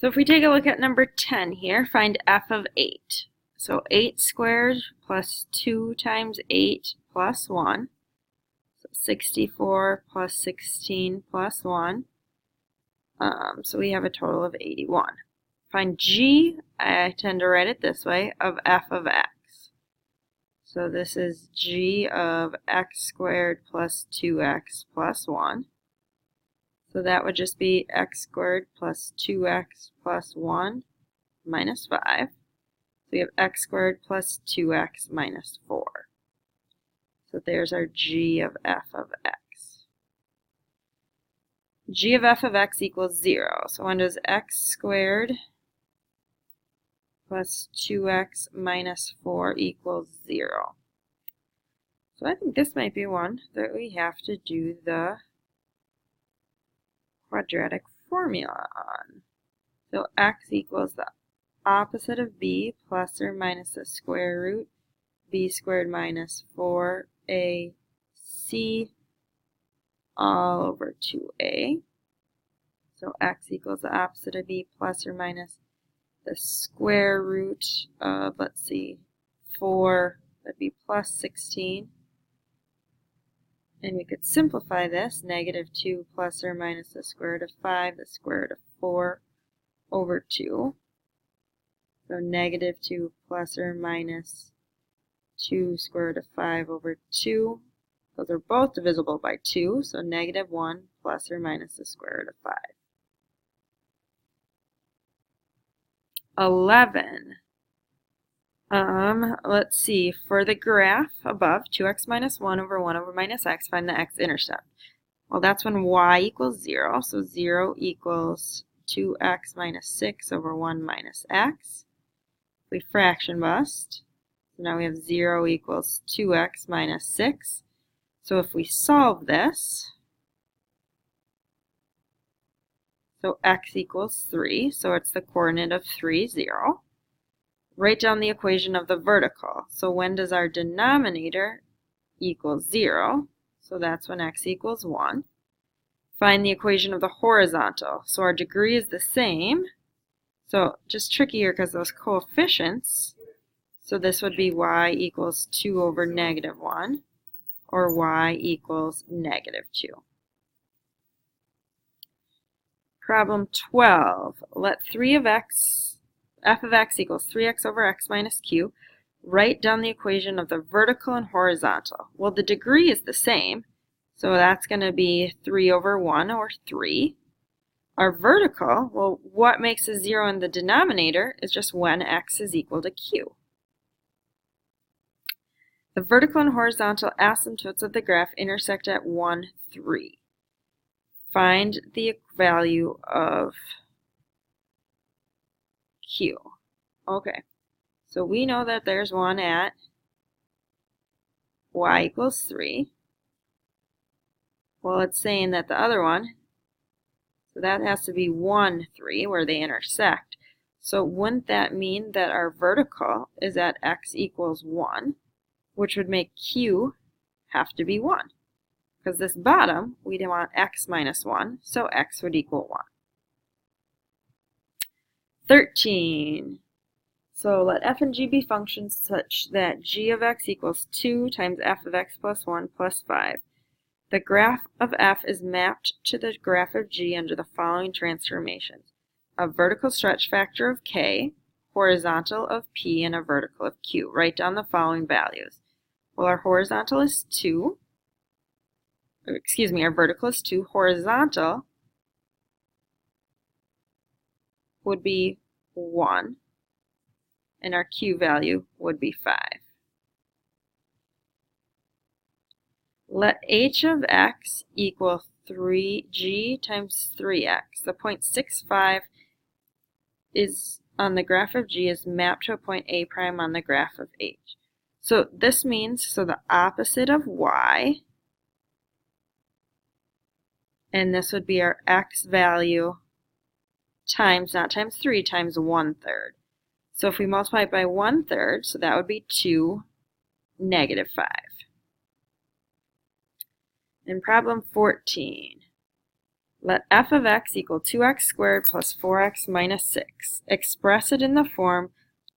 So if we take a look at number 10 here, find f of 8. So 8 squared plus 2 times 8 plus 1. So 64 plus 16 plus 1. So we have a total of 81. Find g, I tend to write it this way, of f of x. So this is g of x squared plus 2x plus 1. So that would just be x squared plus 2x plus 1 minus 5. So we have x squared plus 2x minus 4. So there's our g of f of x. G of f of x equals 0. So when does x squared plus 2x minus 4 equals 0? So I think this might be one that we have to do the quadratic formula on. So x equals the opposite of b plus or minus the square root b squared minus 4ac all over 2a. So x equals the opposite of b plus or minus the square root of, let's see, 4, that'd be plus 16. And we could simplify this, negative 2 plus or minus the square root of 5, the square root of 4 over 2. So negative 2 plus or minus 2 square root of 5 over 2. Those are both divisible by 2, so negative 1 plus or minus the square root of 5. 11. Let's see, for the graph above, 2x minus 1 over 1 over minus x, find the x-intercept. Well, that's when y equals 0, so 0 equals 2x minus 6 over 1 minus x. We fraction bust, so now we have 0 equals 2x minus 6. So if we solve this, so x equals 3, so it's the coordinate of 3, 0. Write down the equation of the vertical. So when does our denominator equal 0? So that's when x equals 1. Find the equation of the horizontal. So our degree is the same. So just trickier because those coefficients. So this would be y equals 2 over negative 1, or y equals negative 2. Problem 12. Let f of x equals 3x over x minus q. Write down the equation of the vertical and horizontal. Well, the degree is the same, so that's going to be 3 over 1, or 3. Our vertical, well, what makes a 0 in the denominator is just when x is equal to q. The vertical and horizontal asymptotes of the graph intersect at 1, 3. Find the value of q. Okay, so we know that there's one at y equals 3. Well, it's saying that the other one, so that has to be 1, 3, where they intersect. So wouldn't that mean that our vertical is at x equals 1, which would make q have to be 1? Because this bottom, we want x minus 1, so x would equal 1. 13. So let f and g be functions such that g of x equals 2 times f of x plus 1 plus 5. The graph of f is mapped to the graph of g under the following transformations: a vertical stretch factor of k, horizontal of p, and a vertical of q. Write down the following values. Well, our horizontal is 2. Our vertical is 2. Horizontal would be 1. And our q value would be 5. Let h of x equal 3g times 3x. The point 65 is on the graph of g is mapped to a point a prime on the graph of h. So this means, so the opposite of y, and this would be our x value times, not times 3, times 1/3. So if we multiply it by 1/3, so that would be 2, negative 5. In problem 14, Let f of x equal 2x squared plus 4x minus 6. Express it in the form,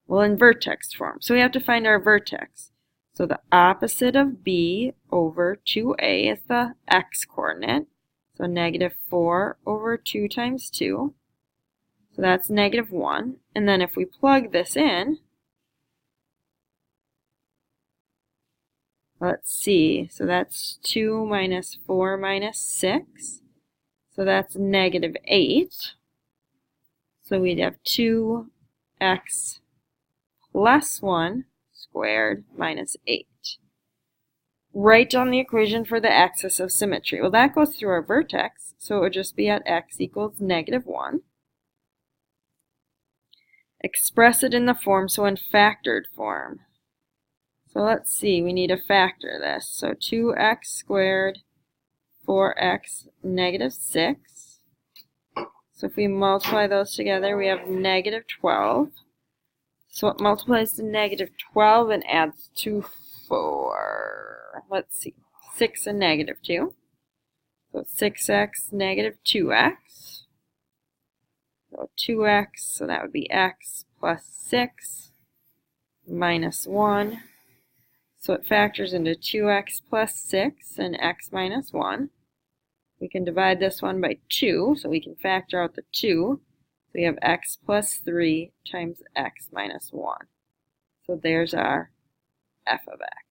well, in vertex form. So we have to find our vertex. So the opposite of b over 2a is the x-coordinate. So negative 4 over 2 times 2. So that's negative 1. And then if we plug this in, let's see, so that's 2 minus 4 minus 6. So that's negative 8. So we'd have 2x plus 1 squared minus 8. Write down the equation for the axis of symmetry. Well, that goes through our vertex, so it would just be at x equals negative 1. Express it in the form, so in factored form. So let's see, we need to factor this. So 2x squared, 4x, negative 6. So if we multiply those together, we have negative 12. So it multiplies to negative 12 and adds to 4. Let's see, 6 and negative 2. So 6x, negative 2x. So 2x, so that would be x plus 6 minus 1. So it factors into 2x plus 6 and x minus 1. We can divide this one by 2, so we can factor out the 2. So we have x plus 3 times x minus 1. So there's our f of x.